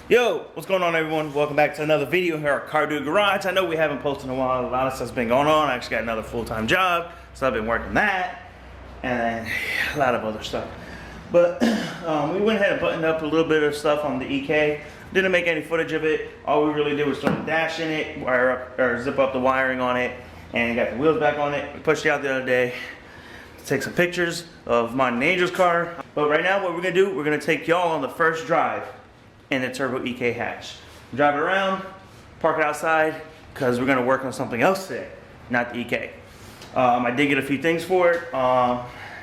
Yo, what's going on, everyone? Welcome back to another video here at Car Dude Garage. I know we haven't posted in a while. A lot of stuff's been going on. I actually got another full-time job, so I've been working that and a lot of other stuff. But we went ahead and buttoned up a little bit of stuff on the EK. Didn't make any footage of it. All we really did was throw the dash in it, wire up or zip up the wiring on it, and got the wheels back on it. We pushed it out the other day to take some pictures of mine and Angel's car. But right now, what we're gonna do, we're gonna take y'all on the first drive in the Turbo EK hatch. Drive it around, park it outside, because we're gonna work on something else today, not the EK. I did get a few things for it.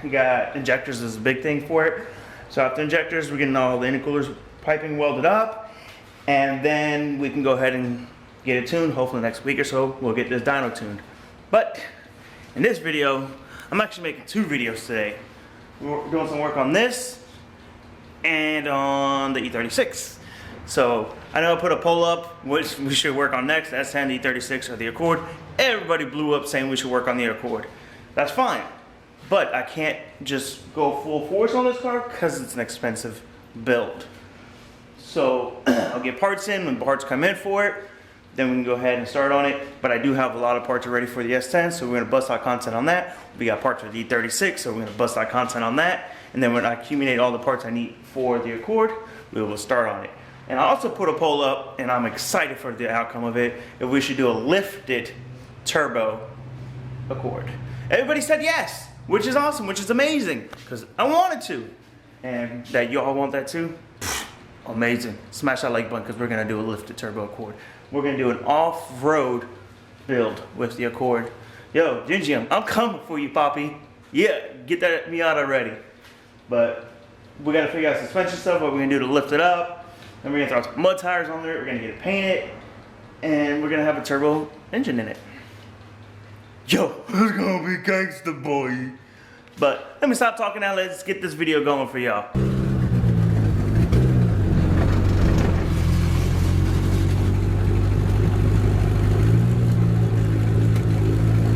We got injectors is a big thing for it. So after injectors, we're getting all the intercoolers piping welded up, and then we can go ahead and get it tuned. Hopefully next week or so, we'll get this dyno tuned. But in this video, I'm actually making two videos today. We're doing some work on this and on the E36. So I know I put a poll up which we should work on next, the S10, the E36, or the Accord. Everybody blew up saying we should work on the Accord. That's fine, but I can't just go full force on this car because it's an expensive build. So I'll get parts in when parts come in for it, then we can go ahead and start on it. But I do have a lot of parts already for the S10, so we're gonna bust out content on that. We got parts for the E36, so we're gonna bust out content on that. And then when I accumulate all the parts I need for the Accord, we will start on it. And I also put a poll up, and I'm excited for the outcome of it, if we should do a lifted turbo Accord. Everybody said yes, which is awesome, which is amazing, because I wanted to. And that y'all want that too? Pfft, amazing. Smash that like button, because we're gonna do a lifted turbo Accord. We're gonna do an off-road build with the Accord. Yo, Gingy, I'm coming for you, Poppy. Yeah, get that Miata ready. But we gotta figure out suspension stuff, what we're gonna do to lift it up. Then we're gonna throw some mud tires on there, we're gonna get it painted, and we're gonna have a turbo engine in it. Yo, it's gonna be gangsta, boy. But let me stop talking now, let's get this video going for y'all.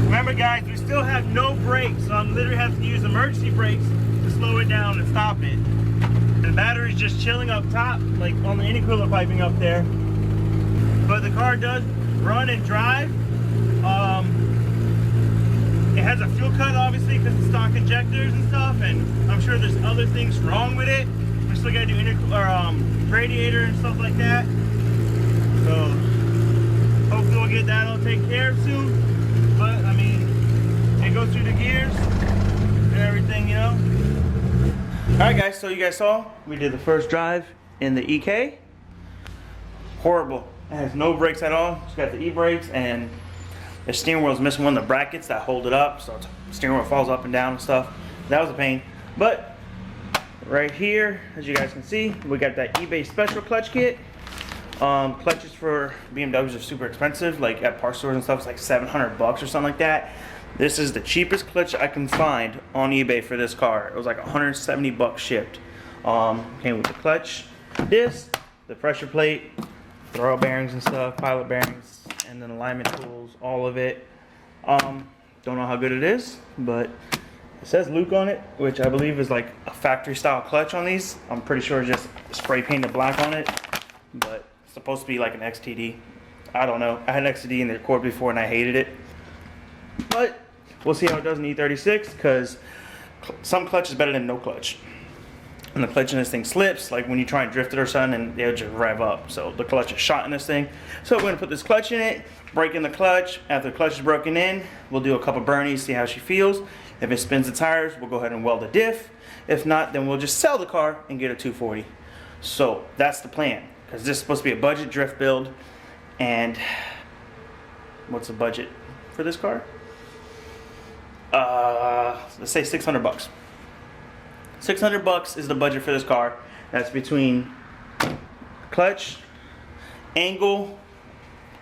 Remember guys, we still have no brakes, so I'm literally having to use emergency brakes to slow it down and stop it. The battery's just chilling up top, like on the intercooler piping up there. But the car does run and drive. It has a fuel cut obviously because it's stock injectors and stuff, and I'm sure there's other things wrong with it. We still gotta do radiator and stuff like that. So hopefully we'll get that all taken care of soon. But I mean, it goes through the gears and everything, you know. Alright guys, so you guys saw, we did the first drive in the EK. Horrible. It has no brakes at all. It's got the e-brakes, and the steering wheel's missing one of the brackets that hold it up, so the steering wheel falls up and down and stuff. That was a pain. But right here, as you guys can see, we got that eBay special clutch kit. Clutches for BMWs are super expensive, like at parts stores and stuff, it's like 700 bucks or something like that. This is the cheapest clutch I can find on eBay for this car. It was like 170 bucks shipped. Came with the clutch disc, the pressure plate, throw bearings and stuff, pilot bearings, and then alignment tools, all of it. Don't know how good it is, but it says Luke on it, which I believe is like a factory style clutch on these. I'm pretty sure it's just spray painted black on it, but it's supposed to be like an XTD. I don't know. I had an XTD in the Accord before and I hated it. But we'll see how it does in the E36, because some clutch is better than no clutch. And the clutch in this thing slips, like when you try and drift it or something, and it'll just rev up. So the clutch is shot in this thing. So we're gonna put this clutch in it, break in the clutch. After the clutch is broken in, we'll do a couple burnies, see how she feels. If it spins the tires, we'll go ahead and weld the diff. If not, then we'll just sell the car and get a 240. So that's the plan, because this is supposed to be a budget drift build. And what's the budget for this car? Let's say 600 bucks. 600 bucks is the budget for this car. That's between clutch, angle,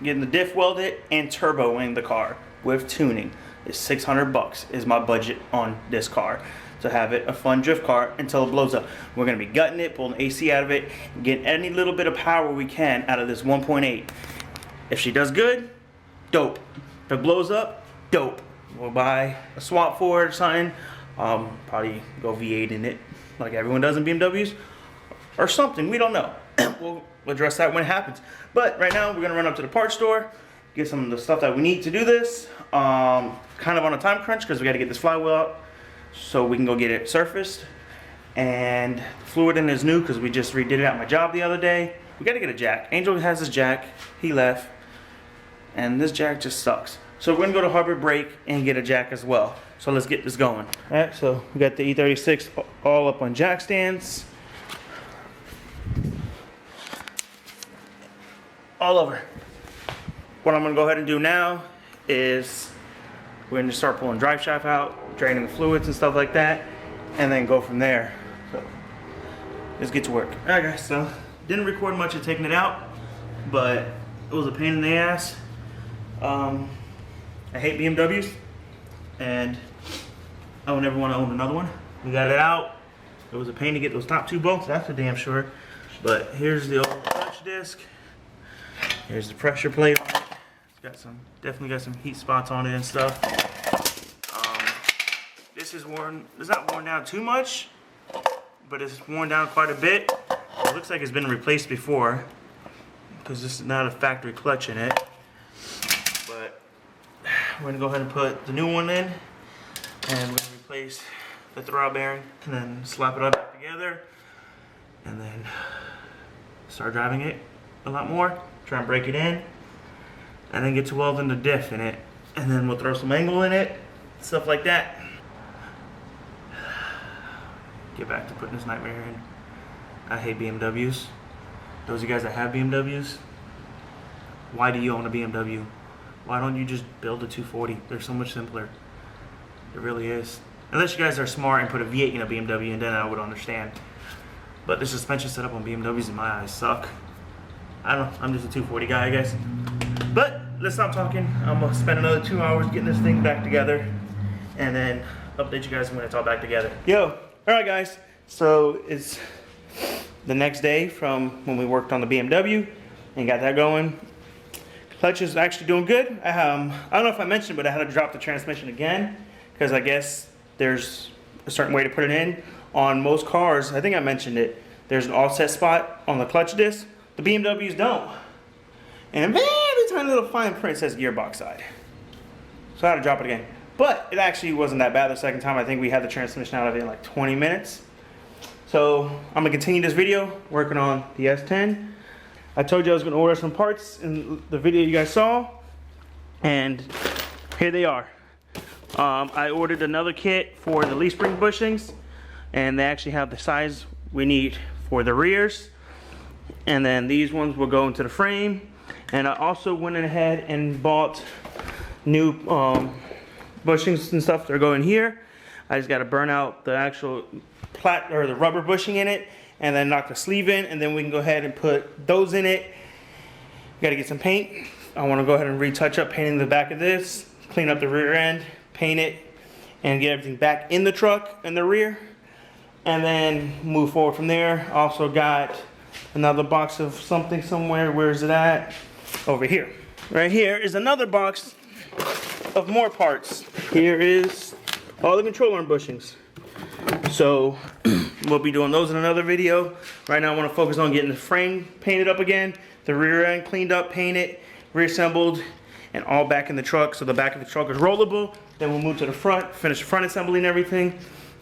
getting the diff welded, and turboing the car with tuning. It's 600 bucks is my budget on this car, to have it a fun drift car until it blows up. We're gonna be gutting it, pulling AC out of it, getting any little bit of power we can out of this 1.8. If she does good, dope. If it blows up, dope. We'll buy a swap for it or something. Probably go V8 in it, like everyone does in BMWs, or something. We don't know. we'll address that when it happens. But right now, we're gonna run up to the parts store, get some of the stuff that we need to do this. Kind of on a time crunch because we got to get this flywheel out so we can go get it surfaced. And the fluid in is new because we just redid it at my job the other day. We got to get a jack. Angel has his jack. He left. And this jack just sucks. So we're going to go to Harbor Break and get a jack as well. So let's get this going. Alright, so we got the E36 all up on jack stands. All over. What I'm going to go ahead and do now is we're going to start pulling drive shaft out, draining the fluids and stuff like that, and then go from there. So let's get to work. Alright guys, so didn't record much of taking it out, but it was a pain in the ass. I hate BMWs, and I would never want to own another one. We got it out. It was a pain to get those top two bolts, that's for damn sure. But here's the old clutch disc. Here's the pressure plate on it. It's got some, definitely got some heat spots on it and stuff. This is worn, it's not worn down too much, but it's worn down quite a bit. It looks like it's been replaced before because this is not a factory clutch in it. But we're gonna go ahead and put the new one in, and we're gonna replace the throttle bearing, and then slap it up back together, and then start driving it a lot more. Try and break it in, and then get to welding the diff in it, and then we'll throw some angle in it, stuff like that. Get back to putting this nightmare in. I hate BMWs. Those of you guys that have BMWs, why do you own a BMW? Why don't you just build a 240? They're so much simpler. It really is. Unless you guys are smart and put a V8 in a BMW, and then I would understand. But the suspension setup on BMWs in my eyes suck. I don't know, I'm just a 240 guy, I guess. But let's stop talking. I'm gonna spend another 2 hours getting this thing back together, and then update you guys when it's all back together. Yo, all right guys, so it's the next day from when we worked on the BMW and got that going. Clutch is actually doing good. I don't know if I mentioned, but I had to drop the transmission again because I guess there's a certain way to put it in. On most cars, I think I mentioned it, there's an offset spot on the clutch disc. The BMWs don't. And a very tiny little fine print says gearbox side. So I had to drop it again. But it actually wasn't that bad the second time. I think we had the transmission out of it in like 20 minutes. So I'm gonna continue this video working on the S10. I told you I was gonna order some parts in the video you guys saw, and here they are. I ordered another kit for the leaf spring bushings, and they actually have the size we need for the rears. And then these ones will go into the frame. And I also went ahead and bought new bushings and stuff that are going here. I just got to burn out the actual the rubber bushing in it, and then knock the sleeve in, and then we can go ahead and put those in it. Got to get some paint. I want to go ahead and retouch up painting the back of this, clean up the rear end, paint it, and get everything back in the truck in the rear, and then move forward from there. Also got another box of something somewhere. Where is it at? Over here. Right here is another box of more parts. Here is all the control arm bushings. So we'll be doing those in another video. Right now I want to focus on getting the frame painted up again, the rear end cleaned up, painted, reassembled, and all back in the truck so the back of the truck is rollable. Then we'll move to the front, finish the front assembly and everything,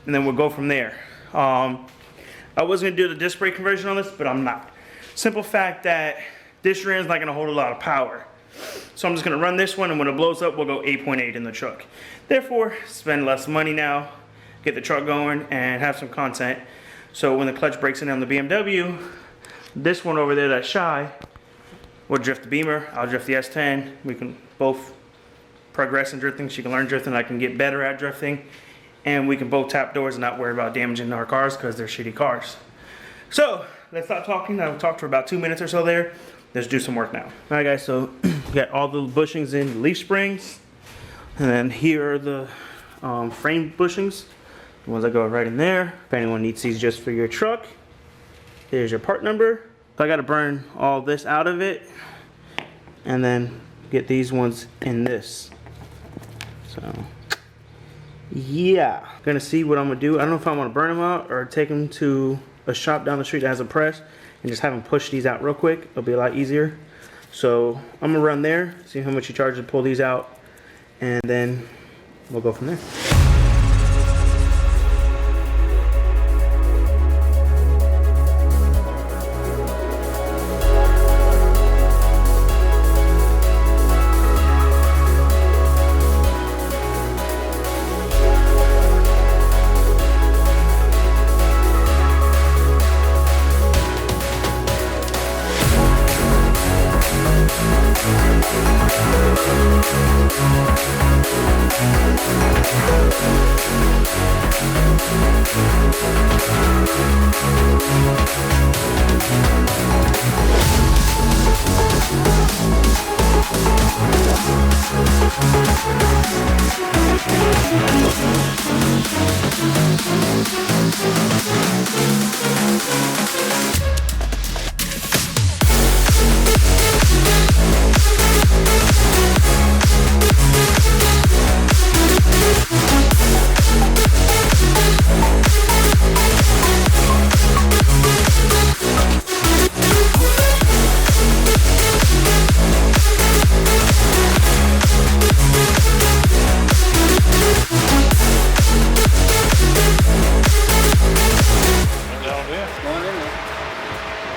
and then we'll go from there. I was going to do the disc brake conversion on this, but I'm not. Simple fact that this rear end's not going to hold a lot of power. So I'm just going to run this one, and when it blows up, we'll go 8.8 in the truck. Therefore, spend less money now, get the truck going, and have some content. So when the clutch breaks in on the BMW, this one over there that's shy will drift the Beamer. I'll drift the S10. We can both progress in drifting. She can learn drifting. I can get better at drifting. And we can both tap doors and not worry about damaging our cars because they're shitty cars. So let's stop talking. I've talked for about 2 minutes or so there. Let's do some work now. All right, guys, so we got all the bushings in, leaf springs. And then here are the frame bushings, the ones that go right in there. If anyone needs these just for your truck, here's your part number. So I got to burn all this out of it and then get these ones in this. So yeah, gonna see what I'm gonna do. I don't know if I want to burn them out or take them to a shop down the street that has a press and just have them push these out real quick. It'll be a lot easier. So I'm gonna run there, see how much he charges to pull these out, and then we'll go from there.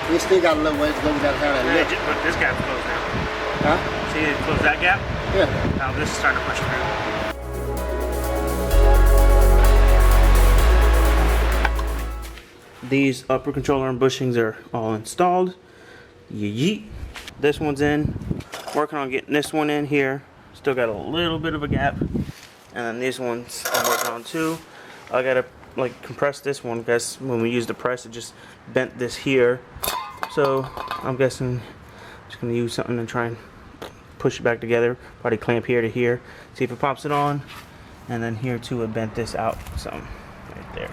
We still got a little ways to go. We got to have that lift. But this gap's closed now. Huh? See it close that gap? Yeah. Now this is starting to push through. These upper controller and bushings are all installed. Yeet. This one's in. Working on getting this one in here. Still got a little bit of a gap. And then these ones I'm working on too. I gotta like compress this one because when we used the press it just bent this here. So I'm guessing I'm just gonna use something to try and push it back together. Probably clamp here to here. See if it pops it on. And then here too it bent this out some right there.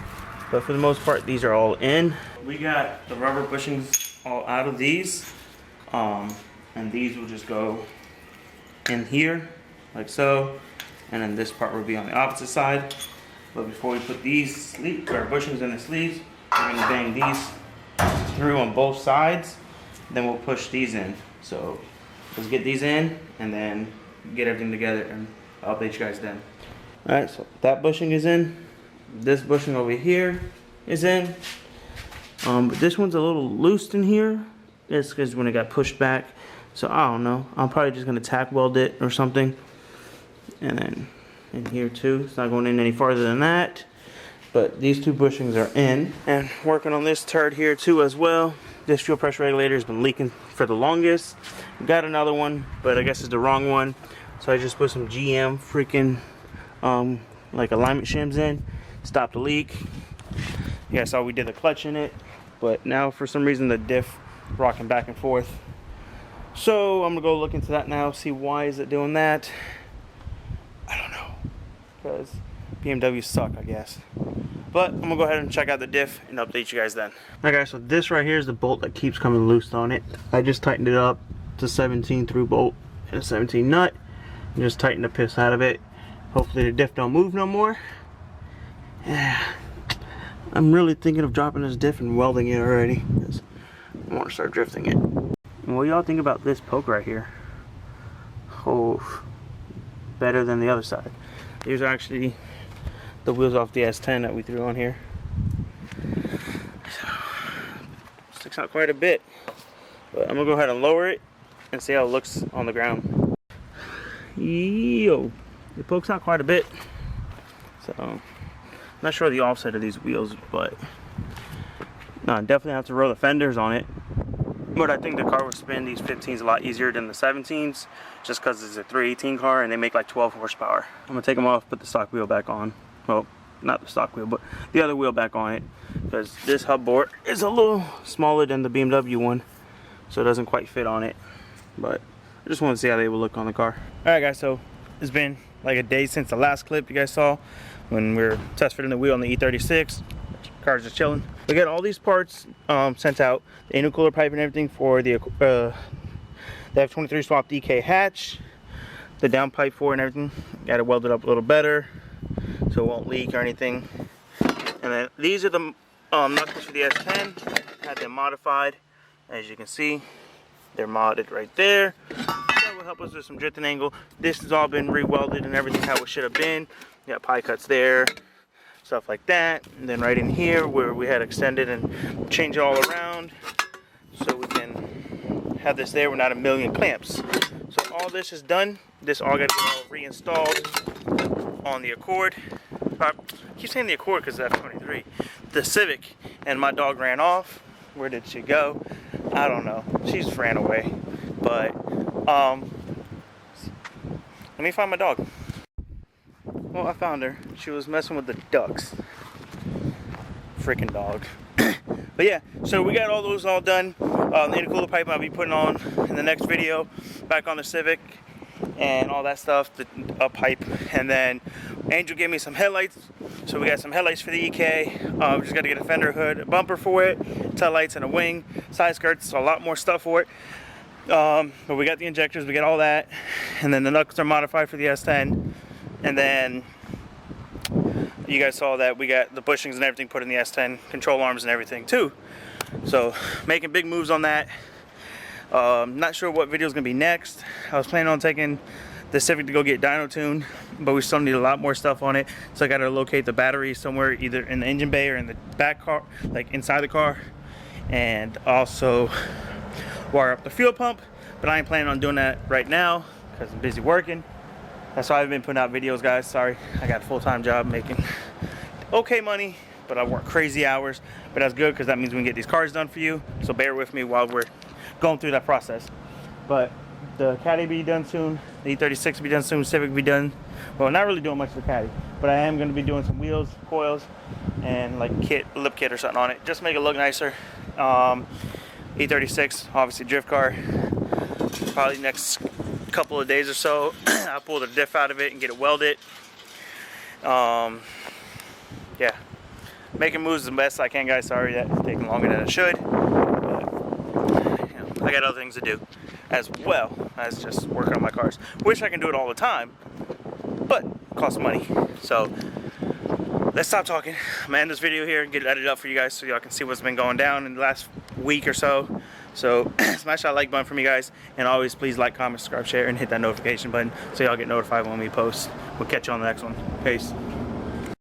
But for the most part these are all in. We got the rubber bushings all out of these. And these will just go in here like so. And then this part will be on the opposite side. But before we put these bushings in the sleeves, we're gonna bang these through on both sides. Then we'll push these in. So let's get these in and then get everything together and I'll update you guys then. All right, so that bushing is in. This bushing over here is in. But this one's a little loose in here. It's because when it got pushed back. So I don't know. I'm probably just gonna tack weld it or something. And then in here too. It's not going in any farther than that. But these two bushings are in. And working on this turd here too as well. This fuel pressure regulator has been leaking for the longest. Got another one, but I guess it's the wrong one. So I just put some GM freaking like alignment shims in. Stopped the leak. You guys saw we did the clutch in it. But now for some reason the diff rocking back and forth. So I'm gonna go look into that now, see why is it doing that. I don't know, because BMWs suck, I guess. But I'm gonna go ahead and check out the diff and update you guys then. Alright guys, so this right here is the bolt that keeps coming loose on it. I just tightened it up to 17 through bolt and a 17 nut. And just tighten the piss out of it. Hopefully the diff don't move no more. Yeah, I'm really thinking of dropping this diff and welding it already, because I want to start drifting it. And what y'all think about this poke right here? Oh, better than the other side. These are actually the wheels off the S10 that we threw on here. So, sticks out quite a bit. But I'm gonna go ahead and lower it and see how it looks on the ground. Yo, it pokes out quite a bit. So, I'm not sure the offset of these wheels, but no, definitely have to roll the fenders on it. But I think the car will spin these 15s a lot easier than the 17s, just because it's a 318 car and they make like 12 horsepower. I'm gonna take them off, put the stock wheel back on. Well, not the stock wheel, but the other wheel back on it, because this hub board is a little smaller than the BMW one, so it doesn't quite fit on it. But I just want to see how they will look on the car. All right, guys. So it's been like a day since the last clip you guys saw when we were test fitting the wheel on the E36. Car's just chilling. We got all these parts sent out, the intercooler pipe and everything for the F23 swap DK hatch, the downpipe for it and everything. Got it welded up a little better so it won't leak or anything. And then these are the knuckles for the S10. Had them modified As you can see, they're modded right there. That will help us with some drifting angle. This has all been re-welded and everything how it should have been. You got pie cuts there, stuff like that. And then right in here where we had extended and changed it all around so we can have this there. We're not a million clamps. So all this is done. This all got to be all reinstalled on the Accord. I keep saying the Accord because it's F23. The Civic. And my dog ran off. Where did she go? I don't know. She's ran away. But let me find my dog. Well, I found her. She was messing with the ducks. Freaking dog. But yeah, so we got all those all done. The intercooler pipe I'll be putting on in the next video. Back on the Civic and all that stuff. The pipe. And then Angel gave me some headlights. So we got some headlights for the EK. We just got to get a fender hood, a bumper for it, tail lights and a wing, side skirts, so a lot more stuff for it. But we got the injectors, we got all that. And then the knuckles are modified for the S10. And then you guys saw that we got the bushings and everything put in the S10, control arms and everything too. So making big moves on that. Not sure what video is going to be next. I was planning on taking the Civic to go get dyno tuned, but we still need a lot more stuff on it. So I got to locate the battery somewhere either in the engine bay or in the back car, like inside the car. And also wire up the fuel pump, but I ain't planning on doing that right now because I'm busy working. That's why I've been putting out videos, guys. Sorry, I got a full-time job making okay money, but I work crazy hours. But that's good because that means we can get these cars done for you. So bear with me while we're going through that process. But the Caddy will be done soon. The E36 will be done soon. Civic will be done. Well, not really doing much of the Caddy, but I am going to be doing some wheels, coils, and like lip kit or something on it. Just make it look nicer. E36, obviously drift car. Probably next couple of days or so, I'll pull the diff out of it and get it welded. Yeah, making moves the best I can, guys. Sorry that it's taking longer than it should. But, you know, I got other things to do as well as just working on my cars. Wish I can do it all the time, but it costs money. So let's stop talking. I'm gonna end this video here and get it edited up for you guys so y'all can see what's been going down in the last week or so. So smash that like button for me, guys, and always please like, comment, subscribe, share, and hit that notification button so y'all get notified when we post. We'll catch you on the next one. Peace.